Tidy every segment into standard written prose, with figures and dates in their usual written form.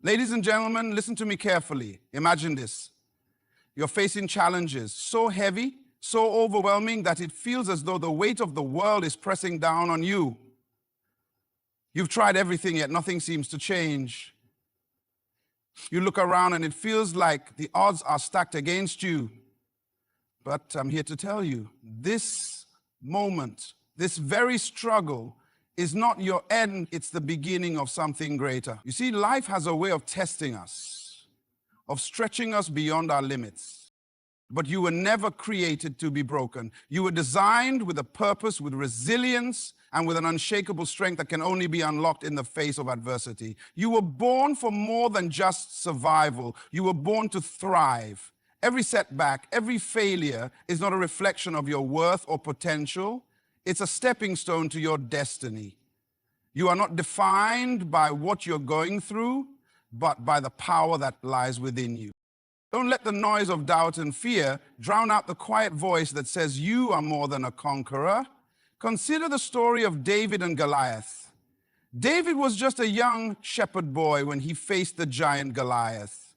Ladies and gentlemen, listen to me carefully. Imagine this. You're facing challenges so heavy, so overwhelming that it feels as though the weight of the world is pressing down on you. You've tried everything, yet nothing seems to change. You look around and it feels like the odds are stacked against you. But I'm here to tell you, this moment, this very struggle is not your end, it's the beginning of something greater. You see, life has a way of testing us, of stretching us beyond our limits. But you were never created to be broken. You were designed with a purpose, with resilience, and with an unshakable strength that can only be unlocked in the face of adversity. You were born for more than just survival. You were born to thrive. Every setback, every failure is not a reflection of your worth or potential. It's a stepping stone to your destiny. You are not defined by what you're going through, but by the power that lies within you. Don't let the noise of doubt and fear drown out the quiet voice that says you are more than a conqueror. Consider the story of David and Goliath. David was just a young shepherd boy when he faced the giant Goliath.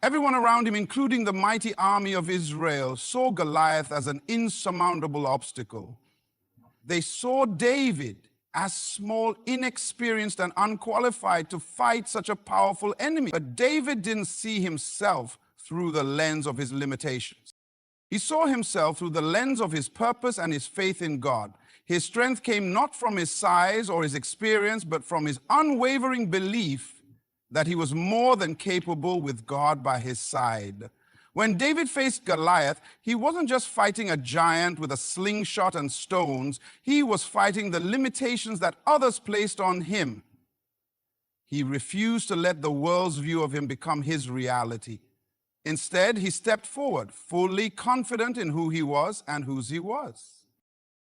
Everyone around him, including the mighty army of Israel, saw Goliath as an insurmountable obstacle. They saw David as small, inexperienced, and unqualified to fight such a powerful enemy. But David didn't see himself through the lens of his limitations. He saw himself through the lens of his purpose and his faith in God. His strength came not from his size or his experience, but from his unwavering belief that he was more than capable with God by his side. When David faced Goliath, he wasn't just fighting a giant with a slingshot and stones. He was fighting the limitations that others placed on him. He refused to let the world's view of him become his reality. Instead, he stepped forward, fully confident in who he was and whose he was.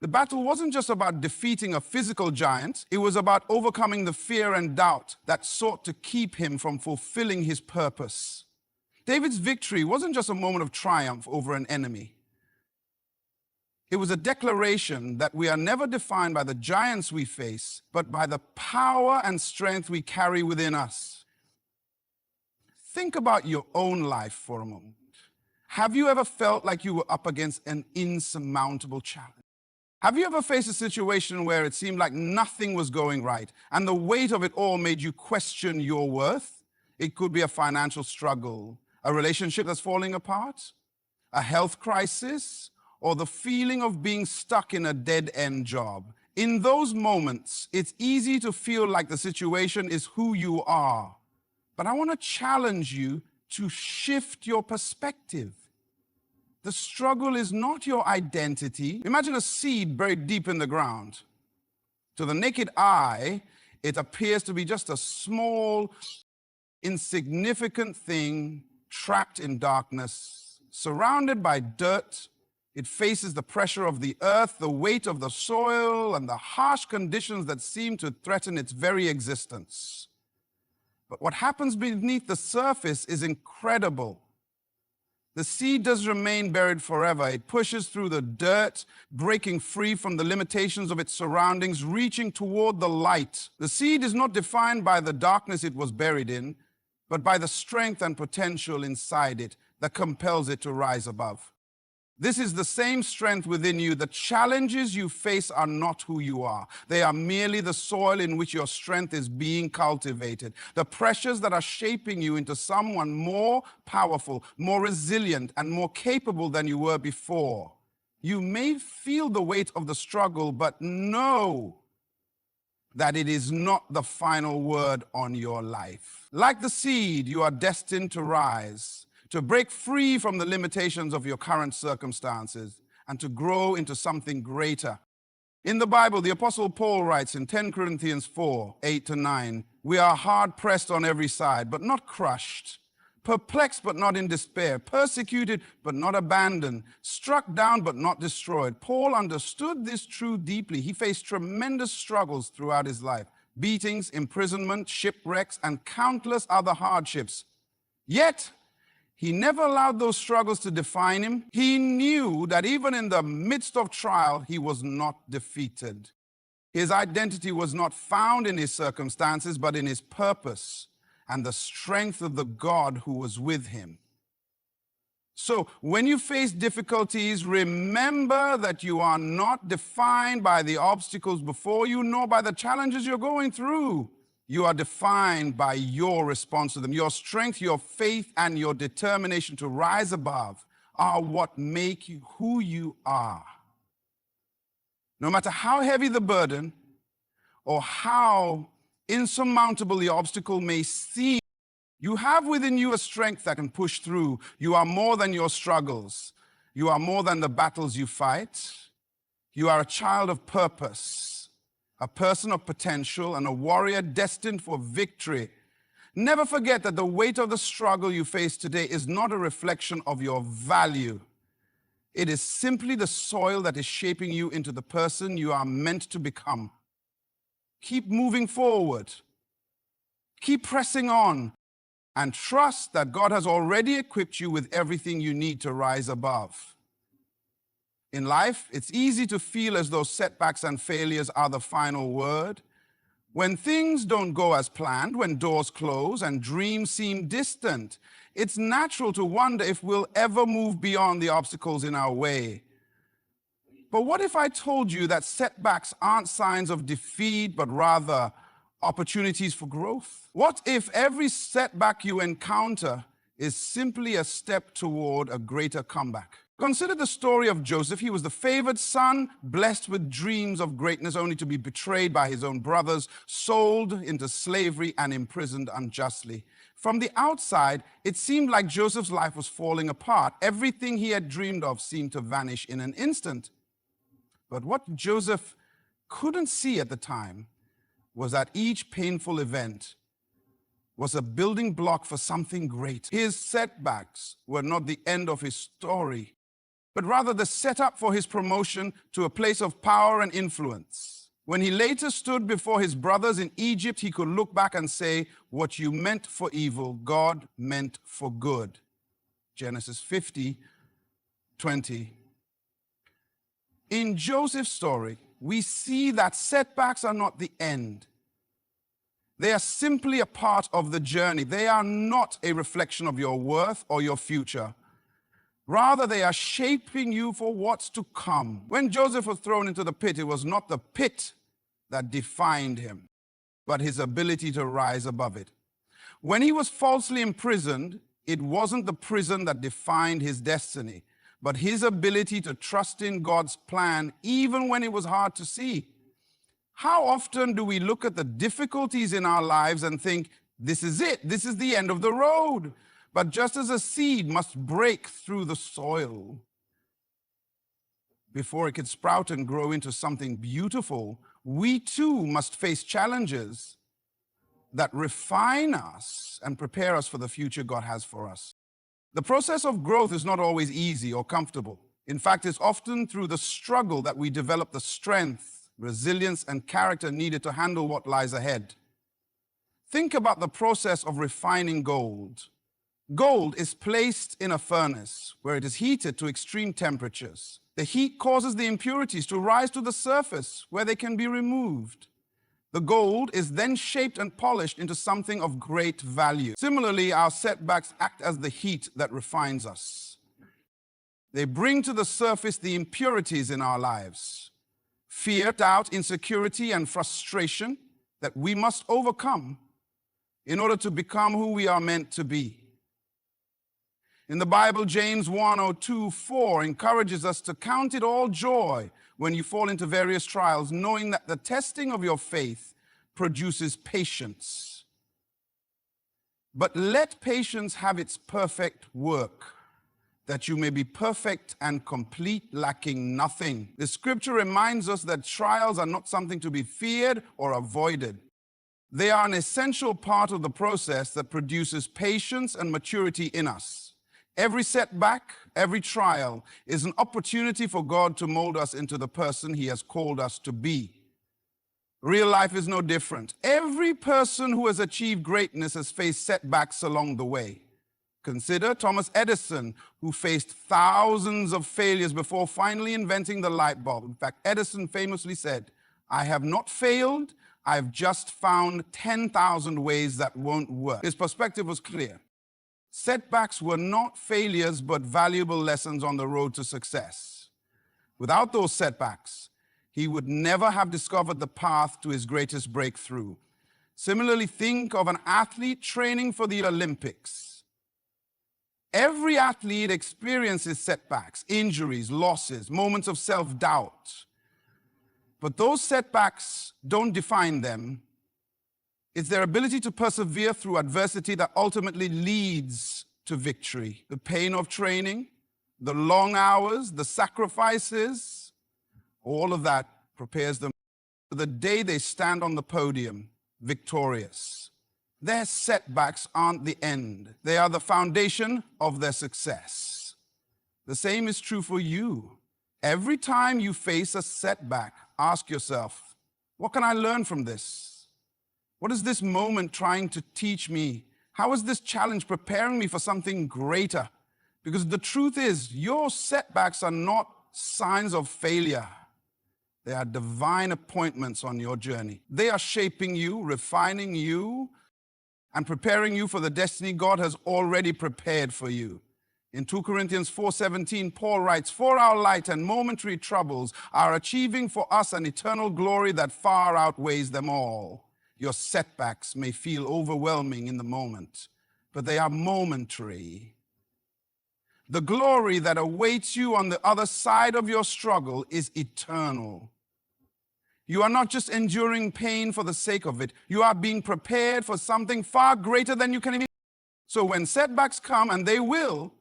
The battle wasn't just about defeating a physical giant. It was about overcoming the fear and doubt that sought to keep him from fulfilling his purpose. David's victory wasn't just a moment of triumph over an enemy. It was a declaration that we are never defined by the giants we face, but by the power and strength we carry within us. Think about your own life for a moment. Have you ever felt like you were up against an insurmountable challenge? Have you ever faced a situation where it seemed like nothing was going right, and the weight of it all made you question your worth? It could be a financial struggle, a relationship that's falling apart, a health crisis, or the feeling of being stuck in a dead-end job. In those moments, it's easy to feel like the situation is who you are. But I want to challenge you to shift your perspective. The struggle is not your identity. Imagine a seed buried deep in the ground. To the naked eye, it appears to be just a small, insignificant thing trapped in darkness, surrounded by dirt. It faces the pressure of the earth, the weight of the soil, and the harsh conditions that seem to threaten its very existence. But what happens beneath the surface is incredible. The seed does remain buried forever. It pushes through the dirt, breaking free from the limitations of its surroundings, reaching toward the light. The seed is not defined by the darkness it was buried in, but by the strength and potential inside it that compels it to rise above. This is the same strength within you. The challenges you face are not who you are. They are merely the soil in which your strength is being cultivated. The pressures that are shaping you into someone more powerful, more resilient, and more capable than you were before. You may feel the weight of the struggle, but know that it is not the final word on your life. Like the seed, you are destined to rise, to break free from the limitations of your current circumstances, and to grow into something greater. In the Bible, the Apostle Paul writes in 10 Corinthians 4, 8-9, "We are hard-pressed on every side, but not crushed, perplexed but not in despair, persecuted but not abandoned, struck down but not destroyed." Paul understood this truth deeply. He faced tremendous struggles throughout his life, beatings, imprisonment, shipwrecks, and countless other hardships. Yet, he never allowed those struggles to define him. He knew that even in the midst of trial, he was not defeated. His identity was not found in his circumstances, but in his purpose. and the strength of the God who was with him. So when you face difficulties, remember that you are not defined by the obstacles before you, nor by the challenges you're going through. You are defined by your response to them. Your strength, your faith, and your determination to rise above are what make you who you are. No matter how heavy the burden or how insurmountable the obstacle may seem, you have within you a strength that can push through. You are more than your struggles. You are more than the battles you fight. You are a child of purpose, a person of potential, and a warrior destined for victory. Never forget that the weight of the struggle you face today is not a reflection of your value. It is simply the soil that is shaping you into the person you are meant to become. Keep moving forward. Keep pressing on. And trust that God has already equipped you with everything you need to rise above. In life, it's easy to feel as though setbacks and failures are the final word. When things don't go as planned, when doors close and dreams seem distant, it's natural to wonder if we'll ever move beyond the obstacles in our way. But what if I told you that setbacks aren't signs of defeat, but rather opportunities for growth? What if every setback you encounter is simply a step toward a greater comeback? Consider the story of Joseph. He was the favored son, blessed with dreams of greatness, only to be betrayed by his own brothers, sold into slavery, and imprisoned unjustly. From the outside, it seemed like Joseph's life was falling apart. Everything he had dreamed of seemed to vanish in an instant. But what Joseph couldn't see at the time was that each painful event was a building block for something great. His setbacks were not the end of his story, but rather the setup for his promotion to a place of power and influence. When he later stood before his brothers in Egypt, he could look back and say, "What you meant for evil, God meant for good." Genesis 50:20. In Joseph's story, we see that setbacks are not the end. They are simply a part of the journey. They are not a reflection of your worth or your future. Rather, they are shaping you for what's to come. When Joseph was thrown into the pit, it was not the pit that defined him, but his ability to rise above it. When he was falsely imprisoned, it wasn't the prison that defined his destiny, but his ability to trust in God's plan, even when it was hard to see. How often do we look at the difficulties in our lives and think, this is it, this is the end of the road? But just as a seed must break through the soil before it can sprout and grow into something beautiful, we too must face challenges that refine us and prepare us for the future God has for us. The process of growth is not always easy or comfortable. In fact, it's often through the struggle that we develop the strength, resilience, and character needed to handle what lies ahead. Think about the process of refining gold. Gold is placed in a furnace where it is heated to extreme temperatures. The heat causes the impurities to rise to the surface where they can be removed. The gold is then shaped and polished into something of great value. Similarly, our setbacks act as the heat that refines us. They bring to the surface the impurities in our lives. Fear, doubt, insecurity, and frustration that we must overcome in order to become who we are meant to be. In the Bible, James 1:2-4 encourages us to count it all joy when you fall into various trials, knowing that the testing of your faith produces patience. But let patience have its perfect work, that you may be perfect and complete, lacking nothing. The scripture reminds us that trials are not something to be feared or avoided. They are an essential part of the process that produces patience and maturity in us. Every setback, every trial is an opportunity for God to mold us into the person He has called us to be. Real life is no different. Every person who has achieved greatness has faced setbacks along the way. Consider Thomas Edison, who faced thousands of failures before finally inventing the light bulb. In fact, Edison famously said, "I have not failed, I've just found 10,000 ways that won't work. His perspective was clear. Setbacks were not failures, but valuable lessons on the road to success. Without those setbacks, he would never have discovered the path to his greatest breakthrough. Similarly, think of an athlete training for the Olympics. Every athlete experiences setbacks, injuries, losses, moments of self-doubt. But those setbacks don't define them. It's their ability to persevere through adversity that ultimately leads to victory. The pain of training, the long hours, the sacrifices, all of that prepares them for the day they stand on the podium victorious. Their setbacks aren't the end. They are the foundation of their success. The same is true for you. Every time you face a setback, ask yourself, what can I learn from this? What is this moment trying to teach me? How is this challenge preparing me for something greater? Because the truth is, your setbacks are not signs of failure. They are divine appointments on your journey. They are shaping you, refining you, and preparing you for the destiny God has already prepared for you. In 2 Corinthians 4:17, Paul writes, "For our light and momentary troubles are achieving for us an eternal glory that far outweighs them all." Your setbacks may feel overwhelming in the moment, but they are momentary. The glory that awaits you on the other side of your struggle is eternal. You are not just enduring pain for the sake of it. You are being prepared for something far greater than you can imagine. So when setbacks come, and they will,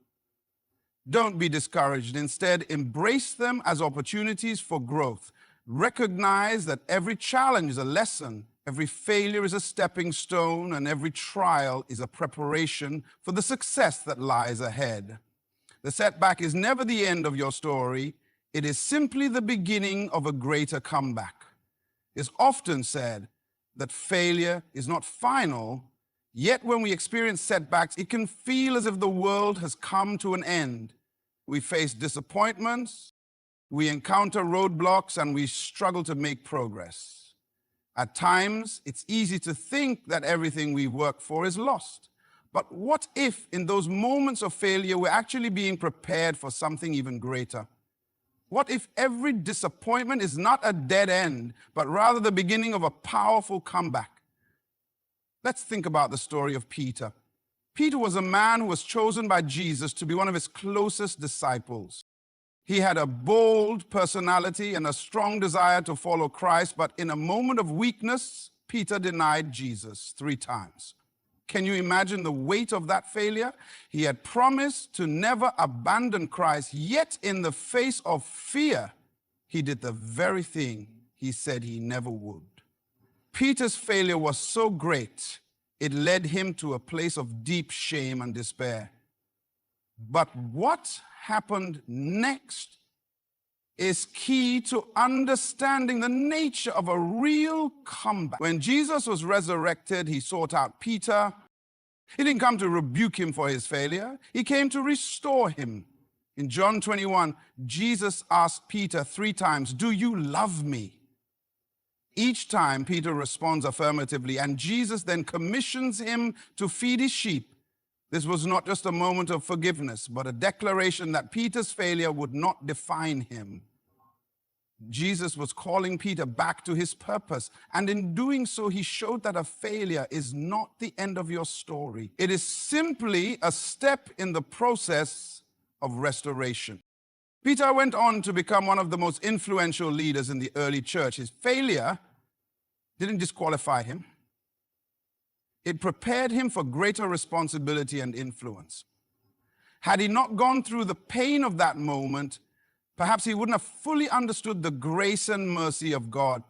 don't be discouraged. Instead, embrace them as opportunities for growth. Recognize that every challenge is a lesson, every failure is a stepping stone, and every trial is a preparation for the success that lies ahead. The setback is never the end of your story. It is simply the beginning of a greater comeback. It's often said that failure is not final, yet when we experience setbacks, it can feel as if the world has come to an end. We face disappointments, we encounter roadblocks, and we struggle to make progress. At times, it's easy to think that everything we've worked for is lost. But what if in those moments of failure, we're actually being prepared for something even greater? What if every disappointment is not a dead end, but rather the beginning of a powerful comeback? Let's think about the story of Peter. Peter was a man who was chosen by Jesus to be one of his closest disciples. He had a bold personality and a strong desire to follow Christ, but in a moment of weakness, Peter denied Jesus 3 times. Can you imagine the weight of that failure? He had promised to never abandon Christ, yet in the face of fear, he did the very thing he said he never would. Peter's failure was so great, it led him to a place of deep shame and despair. But what happened next is key to understanding the nature of a real comeback. When Jesus was resurrected, he sought out Peter. He didn't come to rebuke him for his failure. He came to restore him. In John 21, Jesus asked Peter 3 times, "Do you love me?" Each time, Peter responds affirmatively, and Jesus then commissions him to feed his sheep. This was not just a moment of forgiveness, but a declaration that Peter's failure would not define him. Jesus was calling Peter back to his purpose, and in doing so, he showed that a failure is not the end of your story. It is simply a step in the process of restoration. Peter went on to become one of the most influential leaders in the early church. His failure didn't disqualify him. It prepared him for greater responsibility and influence. Had he not gone through the pain of that moment, perhaps he wouldn't have fully understood the grace and mercy of God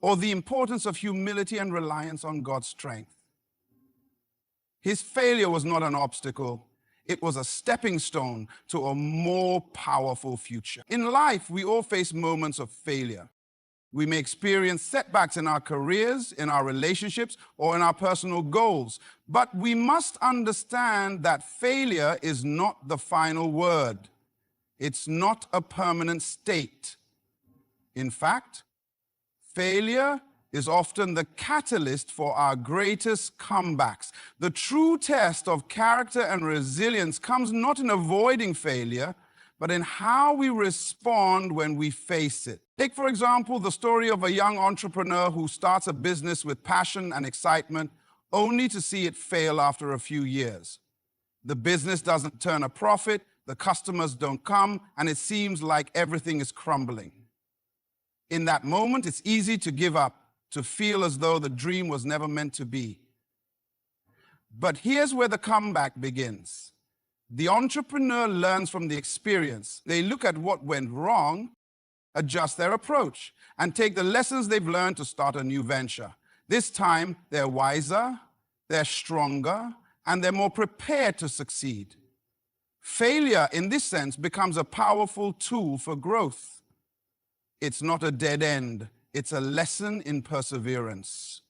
or the importance of humility and reliance on God's strength. His failure was not an obstacle. It was a stepping stone to a more powerful future. In life, we all face moments of failure. We may experience setbacks in our careers, in our relationships, or in our personal goals. But we must understand that failure is not the final word. It's not a permanent state. In fact, Failure is often the catalyst for our greatest comebacks. The true test of character and resilience comes not in avoiding failure, but in how we respond when we face it. Take, for example, the story of a young entrepreneur who starts a business with passion and excitement, only to see it fail after a few years. The business doesn't turn a profit, the customers don't come, and it seems like everything is crumbling. In that moment, it's easy to give up, to feel as though the dream was never meant to be. But here's where the comeback begins. The entrepreneur learns from the experience. They look at what went wrong, adjust their approach, and take the lessons they've learned to start a new venture. This time, they're wiser, they're stronger, and they're more prepared to succeed. Failure, in this sense, becomes a powerful tool for growth. It's not a dead end. It's a lesson in perseverance.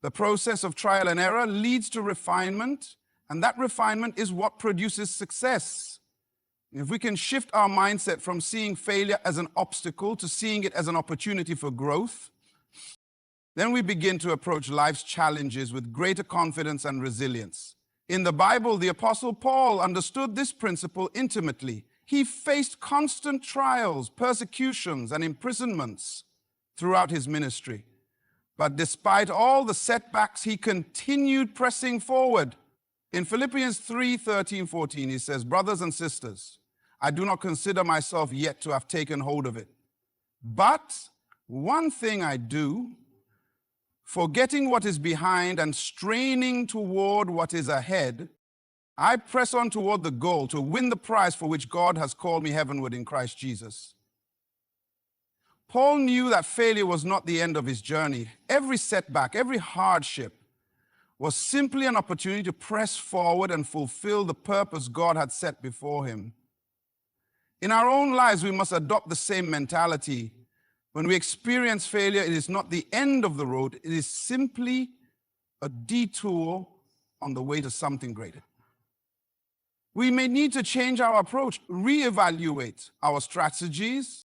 The process of trial and error leads to refinement, and that refinement is what produces success. If we can shift our mindset from seeing failure as an obstacle to seeing it as an opportunity for growth, then we begin to approach life's challenges with greater confidence and resilience. In the Bible, the Apostle Paul understood this principle intimately. He faced constant trials, persecutions, and imprisonments throughout his ministry. But despite all the setbacks, he continued pressing forward. In Philippians 3:13-14, he says, "Brothers and sisters, I do not consider myself yet to have taken hold of it. But one thing I do, forgetting what is behind and straining toward what is ahead, I press on toward the goal to win the prize for which God has called me heavenward in Christ Jesus." Paul knew that failure was not the end of his journey. Every setback, every hardship was simply an opportunity to press forward and fulfill the purpose God had set before him. In our own lives, we must adopt the same mentality. When we experience failure, it is not the end of the road. It is simply a detour on the way to something greater. We may need to change our approach, reevaluate our strategies,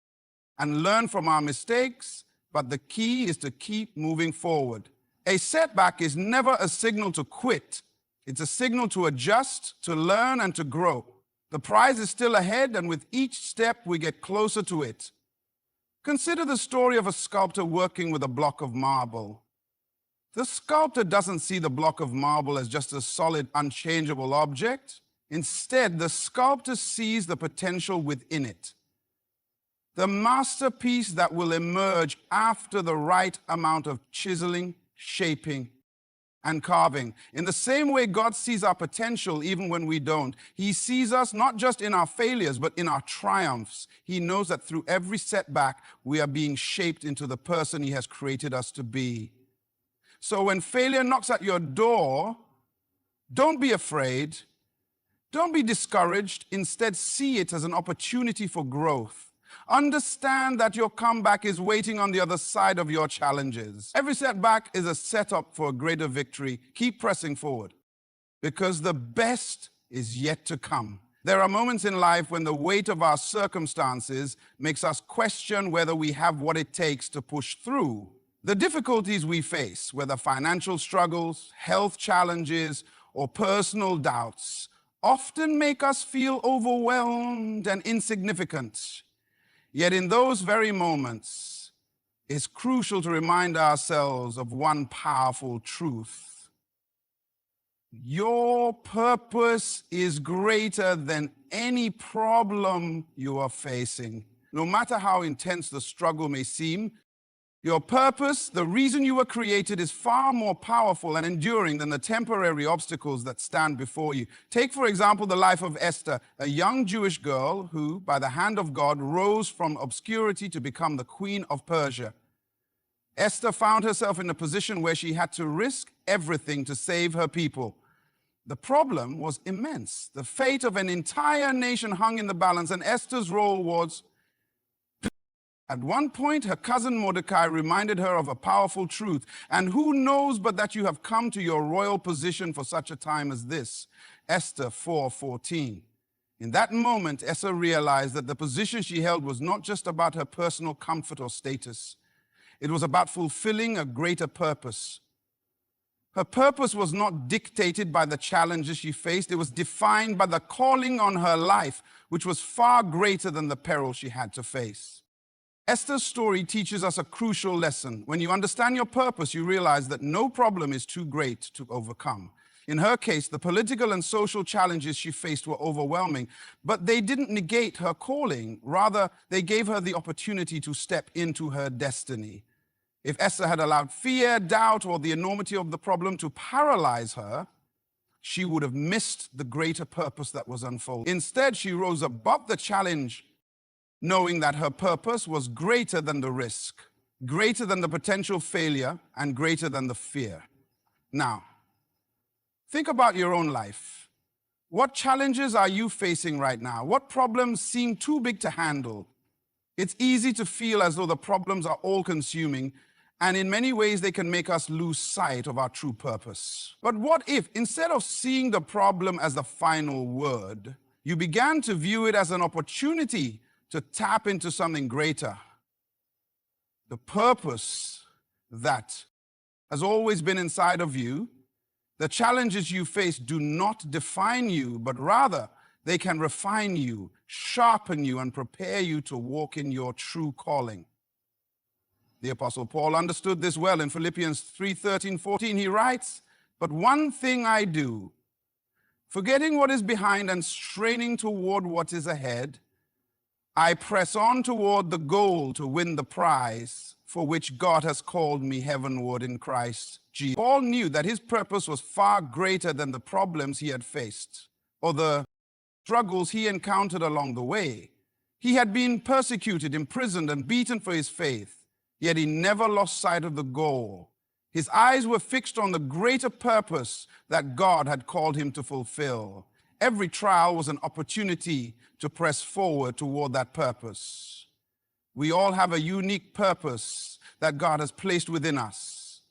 and learn from our mistakes, but the key is to keep moving forward. A setback is never a signal to quit. It's a signal to adjust, to learn, and to grow. The prize is still ahead, and with each step, we get closer to it. Consider the story of a sculptor working with a block of marble. The sculptor doesn't see the block of marble as just a solid, unchangeable object. Instead, the sculptor sees the potential within it. The masterpiece that will emerge after the right amount of chiseling, shaping, and carving. In the same way God sees our potential even when we don't. He sees us not just in our failures, but in our triumphs. He knows that through every setback, we are being shaped into the person He has created us to be. So when failure knocks at your door, don't be afraid. Don't be discouraged. Instead, see it as an opportunity for growth. Understand that your comeback is waiting on the other side of your challenges. Every setback is a setup for a greater victory. Keep pressing forward, because the best is yet to come. There are moments in life when the weight of our circumstances makes us question whether we have what it takes to push through. The difficulties we face, whether financial struggles, health challenges, or personal doubts, often make us feel overwhelmed and insignificant. Yet in those very moments, it's crucial to remind ourselves of one powerful truth. Your purpose is greater than any problem you are facing. No matter how intense the struggle may seem, your purpose, the reason you were created, is far more powerful and enduring than the temporary obstacles that stand before you. Take, for example, the life of Esther, a young Jewish girl who, by the hand of God, rose from obscurity to become the queen of Persia. Esther found herself in a position where she had to risk everything to save her people. The problem was immense. The fate of an entire nation hung in the balance, and Esther's role was... At one point, her cousin Mordecai reminded her of a powerful truth. And who knows but that you have come to your royal position for such a time as this? Esther 4:14. In that moment, Esther realized that the position she held was not just about her personal comfort or status. It was about fulfilling a greater purpose. Her purpose was not dictated by the challenges she faced. It was defined by the calling on her life, which was far greater than the peril she had to face. Esther's story teaches us a crucial lesson. When you understand your purpose, you realize that no problem is too great to overcome. In her case, the political and social challenges she faced were overwhelming, but they didn't negate her calling. Rather, they gave her the opportunity to step into her destiny. If Esther had allowed fear, doubt, or the enormity of the problem to paralyze her, she would have missed the greater purpose that was unfolding. Instead, she rose above the challenge, knowing that her purpose was greater than the risk, greater than the potential failure, and greater than the fear. Now, think about your own life. What challenges are you facing right now? What problems seem too big to handle? It's easy to feel as though the problems are all-consuming, and in many ways they can make us lose sight of our true purpose. But what if, instead of seeing the problem as the final word, you began to view it as an opportunity to tap into something greater? The purpose that has always been inside of you. The challenges you face do not define you, but rather they can refine you, sharpen you, and prepare you to walk in your true calling. The Apostle Paul understood this well in Philippians 3:13-14. He writes, "But one thing I do, forgetting what is behind and straining toward what is ahead, I press on toward the goal to win the prize for which God has called me heavenward in Christ Jesus." Paul knew that his purpose was far greater than the problems he had faced or the struggles he encountered along the way. He had been persecuted, imprisoned, and beaten for his faith, yet he never lost sight of the goal. His eyes were fixed on the greater purpose that God had called him to fulfill. Every trial was an opportunity to press forward toward that purpose. We all have a unique purpose that God has placed within us,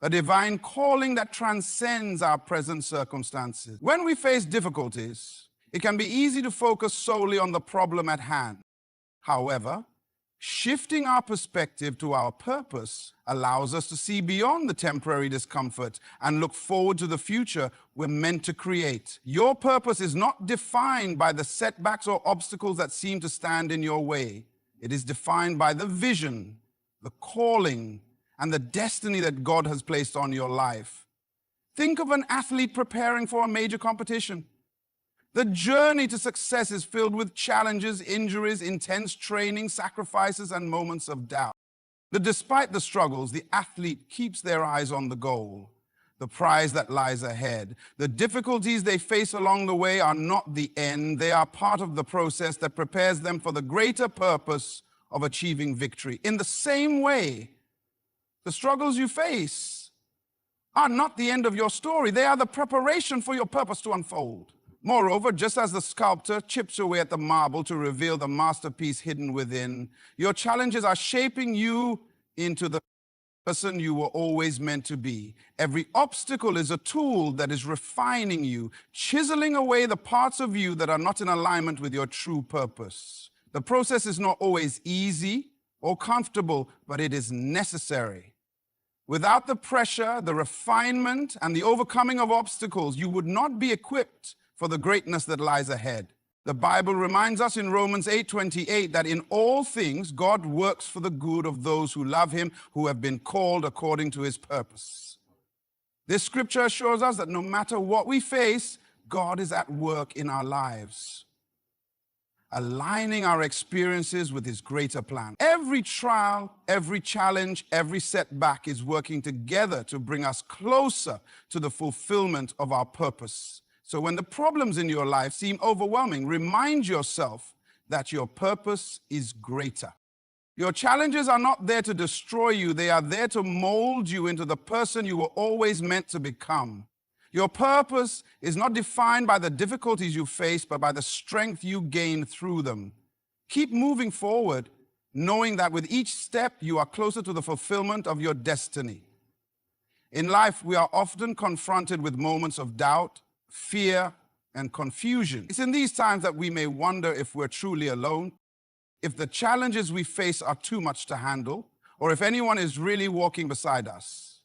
a divine calling that transcends our present circumstances. When we face difficulties, it can be easy to focus solely on the problem at hand. However, shifting our perspective to our purpose allows us to see beyond the temporary discomfort and look forward to the future we're meant to create. Your purpose is not defined by the setbacks or obstacles that seem to stand in your way. It is defined by the vision, the calling, and the destiny that God has placed on your life. Think of an athlete preparing for a major competition. The journey to success is filled with challenges, injuries, intense training, sacrifices, and moments of doubt. But despite the struggles, the athlete keeps their eyes on the goal, the prize that lies ahead. The difficulties they face along the way are not the end. They are part of the process that prepares them for the greater purpose of achieving victory. In the same way, the struggles you face are not the end of your story. They are the preparation for your purpose to unfold. Moreover, just as the sculptor chips away at the marble to reveal the masterpiece hidden within, your challenges are shaping you into the person you were always meant to be. Every obstacle is a tool that is refining you, chiseling away the parts of you that are not in alignment with your true purpose. The process is not always easy or comfortable, but it is necessary. Without the pressure, the refinement, and the overcoming of obstacles, you would not be equipped for the greatness that lies ahead. The Bible reminds us in Romans 8:28 that in all things God works for the good of those who love him, who have been called according to his purpose. This scripture assures us that no matter what we face, God is at work in our lives, aligning our experiences with his greater plan. Every trial, every challenge, every setback is working together to bring us closer to the fulfillment of our purpose. So when the problems in your life seem overwhelming, remind yourself that your purpose is greater. Your challenges are not there to destroy you. They are there to mold you into the person you were always meant to become. Your purpose is not defined by the difficulties you face, but by the strength you gain through them. Keep moving forward, knowing that with each step, you are closer to the fulfillment of your destiny. In life, we are often confronted with moments of doubt, fear, and confusion. It's in these times that we may wonder if we're truly alone, if the challenges we face are too much to handle, or if anyone is really walking beside us.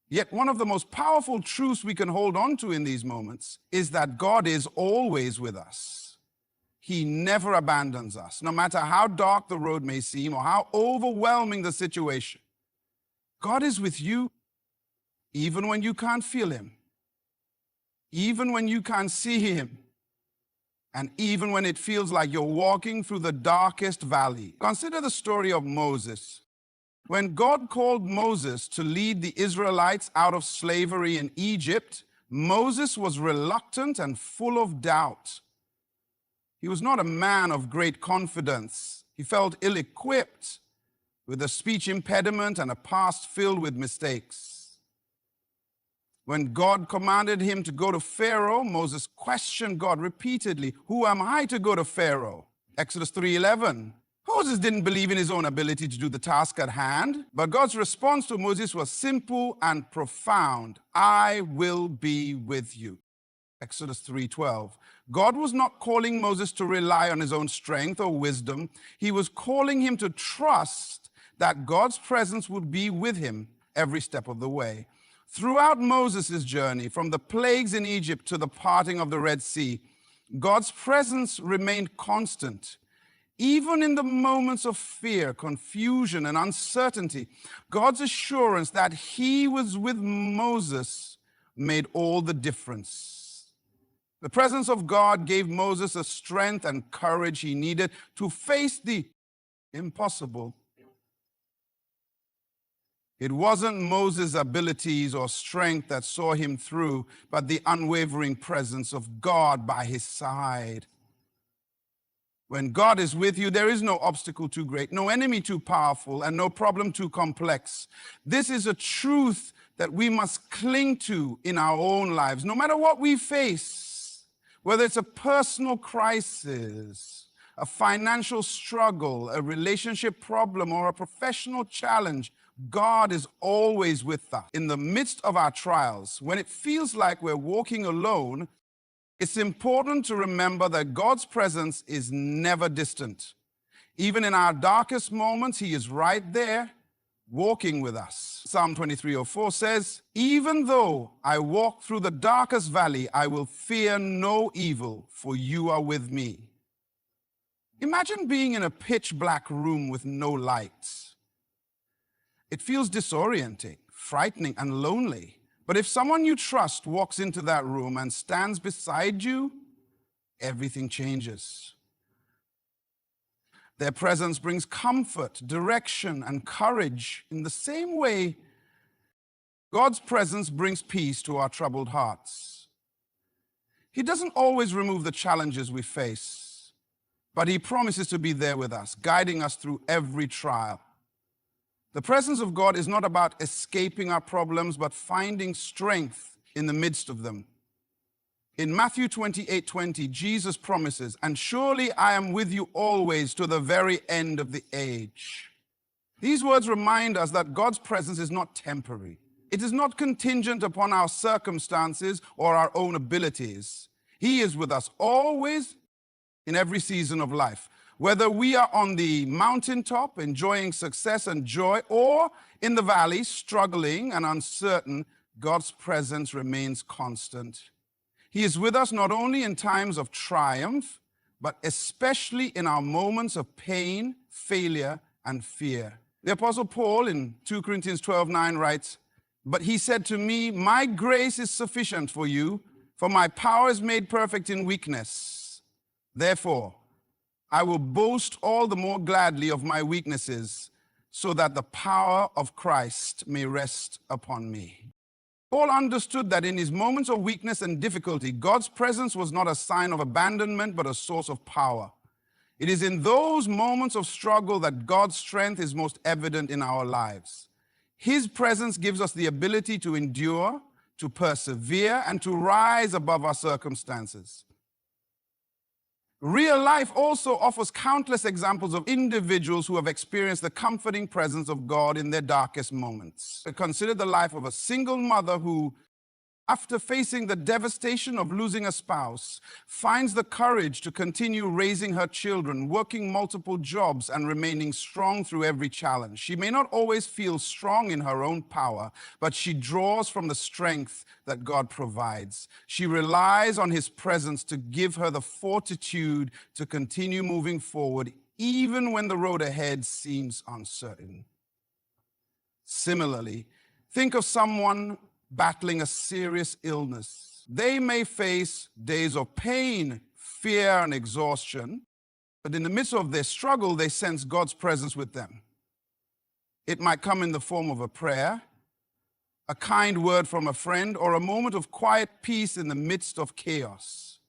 Yet one of the most powerful truths we can hold on to in these moments is that God is always with us. He never abandons us, no matter how dark the road may seem or how overwhelming the situation. God is with you even when you can't feel him, even when you can't see him, and even when it feels like you're walking through the darkest valley. Consider the story of Moses. When God called Moses to lead the Israelites out of slavery in Egypt, Moses was reluctant and full of doubt. He was not a man of great confidence. He felt ill-equipped, with a speech impediment and a past filled with mistakes. When God commanded him to go to Pharaoh, Moses questioned God repeatedly, "Who am I to go to Pharaoh?" Exodus 3:11. Moses didn't believe in his own ability to do the task at hand, but God's response to Moses was simple and profound. "I will be with you." Exodus 3:12. God was not calling Moses to rely on his own strength or wisdom. He was calling him to trust that God's presence would be with him every step of the way. Throughout Moses' journey, from the plagues in Egypt to the parting of the Red Sea, God's presence remained constant. Even in the moments of fear, confusion, and uncertainty, God's assurance that he was with Moses made all the difference. The presence of God gave Moses the strength and courage he needed to face the impossible. It wasn't Moses' abilities or strength that saw him through, but the unwavering presence of God by his side. When God is with you, there is no obstacle too great, no enemy too powerful, and no problem too complex. This is a truth that we must cling to in our own lives, no matter what we face, whether it's a personal crisis, a financial struggle, a relationship problem, or a professional challenge. God is always with us. In the midst of our trials, when it feels like we're walking alone, it's important to remember that God's presence is never distant. Even in our darkest moments, he is right there, walking with us. Psalm 23:04 says, "Even though I walk through the darkest valley, I will fear no evil, for you are with me." Imagine being in a pitch black room with no lights. It feels disorienting, frightening, and lonely. But if someone you trust walks into that room and stands beside you, everything changes. Their presence brings comfort, direction, and courage. In the same way, God's presence brings peace to our troubled hearts. He doesn't always remove the challenges we face, but he promises to be there with us, guiding us through every trial. The presence of God is not about escaping our problems, but finding strength in the midst of them. In Matthew 28:20, Jesus promises, "And surely I am with you always to the very end of the age." These words remind us that God's presence is not temporary. It is not contingent upon our circumstances or our own abilities. He is with us always in every season of life. Whether we are on the mountaintop, enjoying success and joy, or in the valley, struggling and uncertain, God's presence remains constant. He is with us not only in times of triumph, but especially in our moments of pain, failure, and fear. The Apostle Paul in 2 Corinthians 12:9 writes, "But he said to me, 'My grace is sufficient for you, for my power is made perfect in weakness. Therefore, I will boast all the more gladly of my weaknesses, so that the power of Christ may rest upon me.'" Paul understood that in his moments of weakness and difficulty, God's presence was not a sign of abandonment, but a source of power. It is in those moments of struggle that God's strength is most evident in our lives. His presence gives us the ability to endure, to persevere, and to rise above our circumstances. Real life also offers countless examples of individuals who have experienced the comforting presence of God in their darkest moments. Consider the life of a single mother who after facing the devastation of losing a spouse, finds the courage to continue raising her children, working multiple jobs, and remaining strong through every challenge. She may not always feel strong in her own power, but she draws from the strength that God provides. She relies on His presence to give her the fortitude to continue moving forward, even when the road ahead seems uncertain. Similarly, think of someone battling a serious illness. They may face days of pain, fear, and exhaustion, but in the midst of their struggle, they sense God's presence with them. It might come in the form of a prayer, a kind word from a friend, or a moment of quiet peace in the midst of chaos.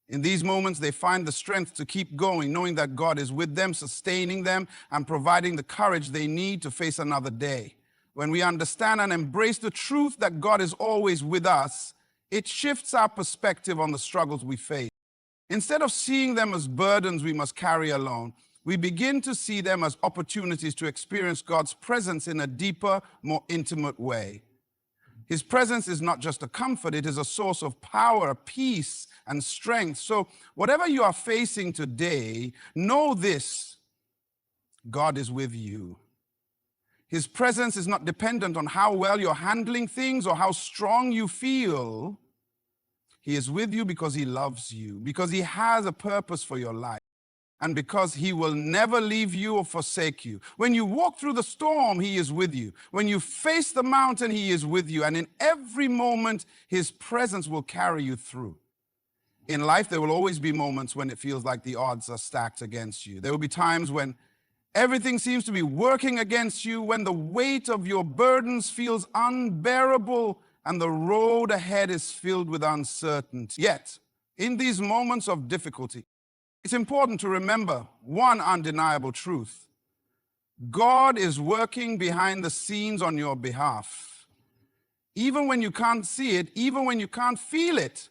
In these moments, they find the strength to keep going, knowing that God is with them, sustaining them, and providing the courage they need to face another day. When we understand and embrace the truth that God is always with us, it shifts our perspective on the struggles we face. Instead of seeing them as burdens we must carry alone, we begin to see them as opportunities to experience God's presence in a deeper, more intimate way. His presence is not just a comfort, it is a source of power, peace, and strength. So whatever you are facing today, know this: God is with you. His presence is not dependent on how well you're handling things or how strong you feel. He is with you because He loves you, because He has a purpose for your life, and because He will never leave you or forsake you. When you walk through the storm, He is with you. When you face the mountain, He is with you. And in every moment, His presence will carry you through. In life, there will always be moments when it feels like the odds are stacked against you. There will be times when everything seems to be working against you, when the weight of your burdens feels unbearable and the road ahead is filled with uncertainty. Yet, in these moments of difficulty, it's important to remember one undeniable truth: God is working behind the scenes on your behalf. Even when you can't see it, even when you can't feel it,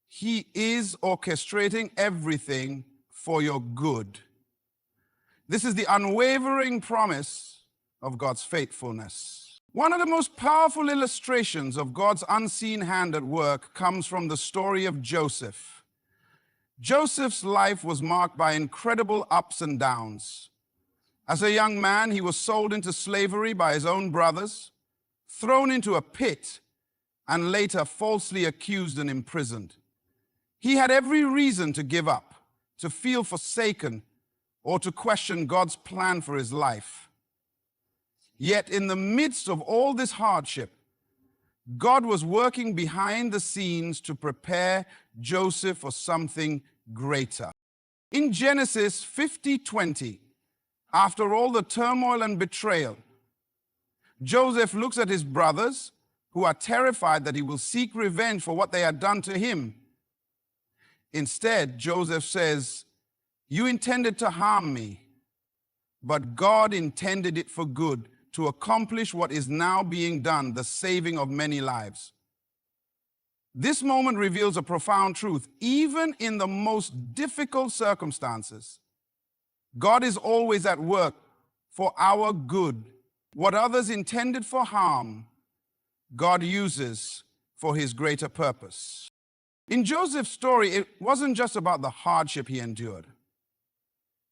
He is orchestrating everything for your good. This is the unwavering promise of God's faithfulness. One of the most powerful illustrations of God's unseen hand at work comes from the story of Joseph. Joseph's life was marked by incredible ups and downs. As a young man, he was sold into slavery by his own brothers, thrown into a pit, and later falsely accused and imprisoned. He had every reason to give up, to feel forsaken, or to question God's plan for his life. Yet in the midst of all this hardship, God was working behind the scenes to prepare Joseph for something greater. In Genesis 50:20, after all the turmoil and betrayal, Joseph looks at his brothers, who are terrified that he will seek revenge for what they had done to him. Instead, Joseph says, "You intended to harm me, but God intended it for good, to accomplish what is now being done, the saving of many lives." This moment reveals a profound truth. Even in the most difficult circumstances, God is always at work for our good. What others intended for harm, God uses for His greater purpose. In Joseph's story, it wasn't just about the hardship he endured.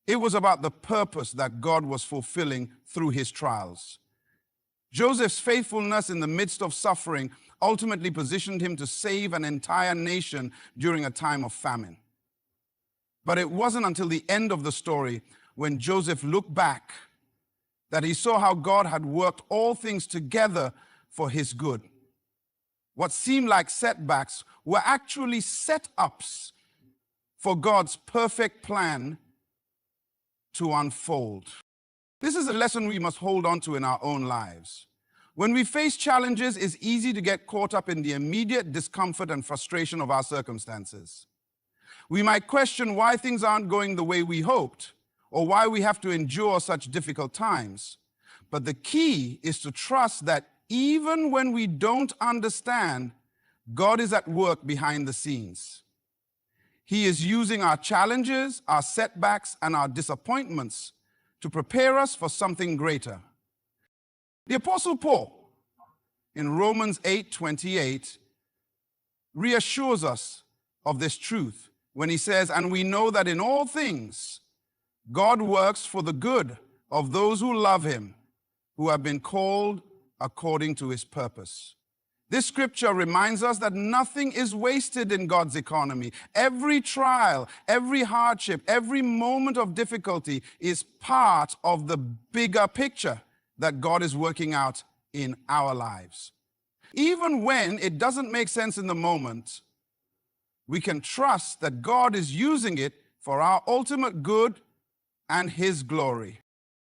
It was about the purpose that God was fulfilling through his trials. Joseph's faithfulness in the midst of suffering ultimately positioned him to save an entire nation during a time of famine. But it wasn't until the end of the story, when Joseph looked back, that he saw how God had worked all things together for his good. What seemed like setbacks were actually setups for God's perfect plan to unfold. This is a lesson we must hold on to in our own lives. When we face challenges, it's easy to get caught up in the immediate discomfort and frustration of our circumstances. We might question why things aren't going the way we hoped, or why we have to endure such difficult times. But the key is to trust that even when we don't understand, God is at work behind the scenes. He is using our challenges, our setbacks, and our disappointments to prepare us for something greater. The Apostle Paul, in Romans 8:28 reassures us of this truth when he says, "And we know that in all things God works for the good of those who love him, who have been called according to his purpose." This scripture reminds us that nothing is wasted in God's economy. Every trial, every hardship, every moment of difficulty is part of the bigger picture that God is working out in our lives. Even when it doesn't make sense in the moment, we can trust that God is using it for our ultimate good and his glory.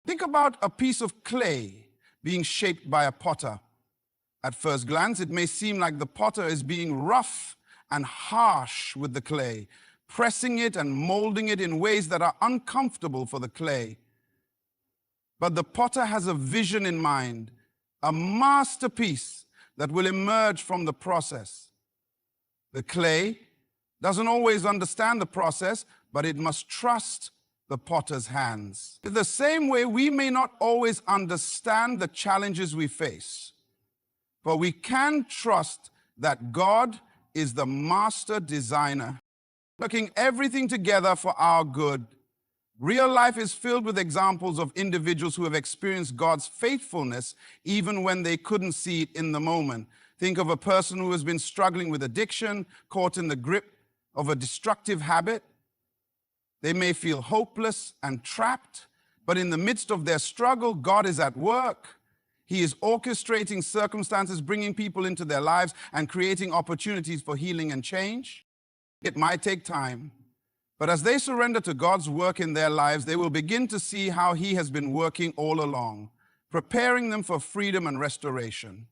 Think about a piece of clay being shaped by a potter. At first glance, it may seem like the potter is being rough and harsh with the clay, pressing it and molding it in ways that are uncomfortable for the clay. But the potter has a vision in mind, a masterpiece that will emerge from the process. The clay doesn't always understand the process, but it must trust the potter's hands. In the same way, we may not always understand the challenges we face, but we can trust that God is the master designer, working everything together for our good. Real life is filled with examples of individuals who have experienced God's faithfulness even when they couldn't see it in the moment. Think of a person who has been struggling with addiction, caught in the grip of a destructive habit. They may feel hopeless and trapped, but in the midst of their struggle, God is at work. He is orchestrating circumstances, bringing people into their lives and creating opportunities for healing and change. It might take time, but as they surrender to God's work in their lives, they will begin to see how he has been working all along, preparing them for freedom and restoration.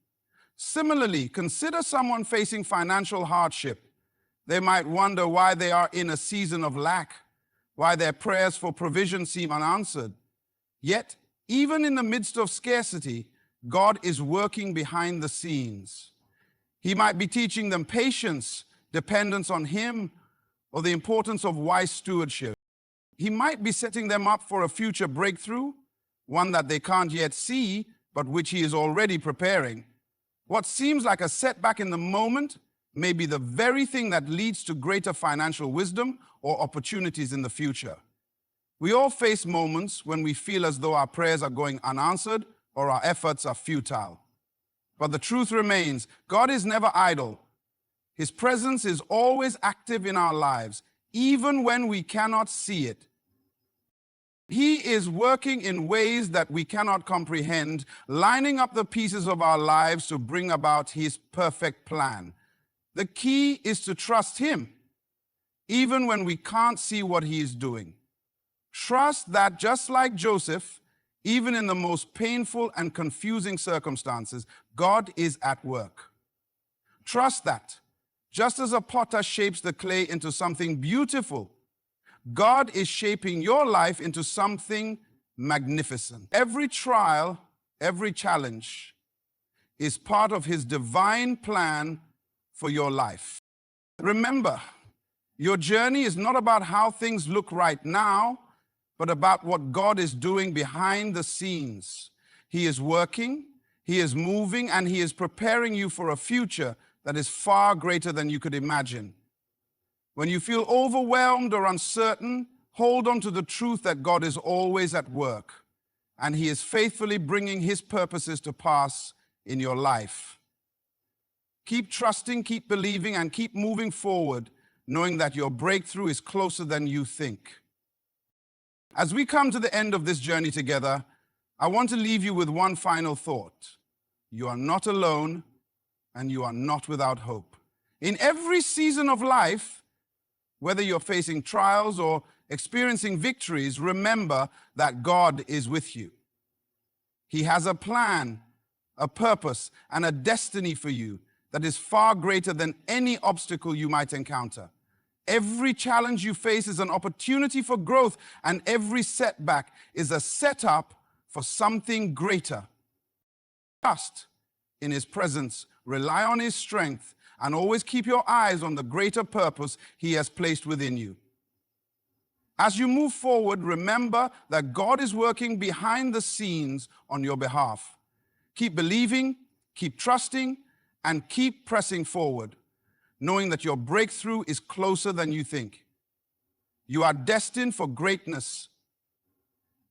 Similarly, consider someone facing financial hardship. They might wonder why they are in a season of lack, why their prayers for provision seem unanswered. Yet, even in the midst of scarcity, God is working behind the scenes. He might be teaching them patience, dependence on him, or the importance of wise stewardship. He might be setting them up for a future breakthrough, one that they can't yet see, but which he is already preparing. What seems like a setback in the moment may be the very thing that leads to greater financial wisdom or opportunities in the future. We all face moments when we feel as though our prayers are going unanswered or our efforts are futile. But the truth remains, God is never idle. His presence is always active in our lives, even when we cannot see it. He is working in ways that we cannot comprehend, lining up the pieces of our lives to bring about his perfect plan. The key is to trust him, even when we can't see what he is doing. Trust that just like Joseph, even in the most painful and confusing circumstances, God is at work. Trust that, just as a potter shapes the clay into something beautiful, God is shaping your life into something magnificent. Every trial, every challenge is part of his divine plan for your life. Remember, your journey is not about how things look right now, but about what God is doing behind the scenes. He is working, he is moving, and he is preparing you for a future that is far greater than you could imagine. When you feel overwhelmed or uncertain, hold on to the truth that God is always at work, and he is faithfully bringing his purposes to pass in your life. Keep trusting, keep believing, and keep moving forward, knowing that your breakthrough is closer than you think. As we come to the end of this journey together, I want to leave you with one final thought. You are not alone, and you are not without hope. In every season of life, whether you're facing trials or experiencing victories, remember that God is with you. He has a plan, a purpose, and a destiny for you that is far greater than any obstacle you might encounter. Every challenge you face is an opportunity for growth, and every setback is a setup for something greater. Trust in his presence, rely on his strength, and always keep your eyes on the greater purpose he has placed within you. As you move forward, remember that God is working behind the scenes on your behalf. Keep believing, Keep trusting and keep pressing forward, knowing that your breakthrough is closer than you think. You are destined for greatness,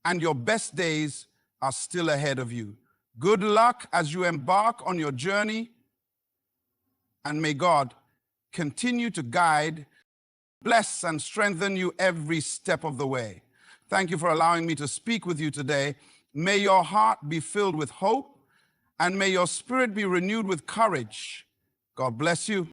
and your best days are still ahead of you. Good luck as you embark on your journey, and may God continue to guide, bless, and strengthen you every step of the way. Thank you for allowing me to speak with you today. May your heart be filled with hope, and may your spirit be renewed with courage. God bless you.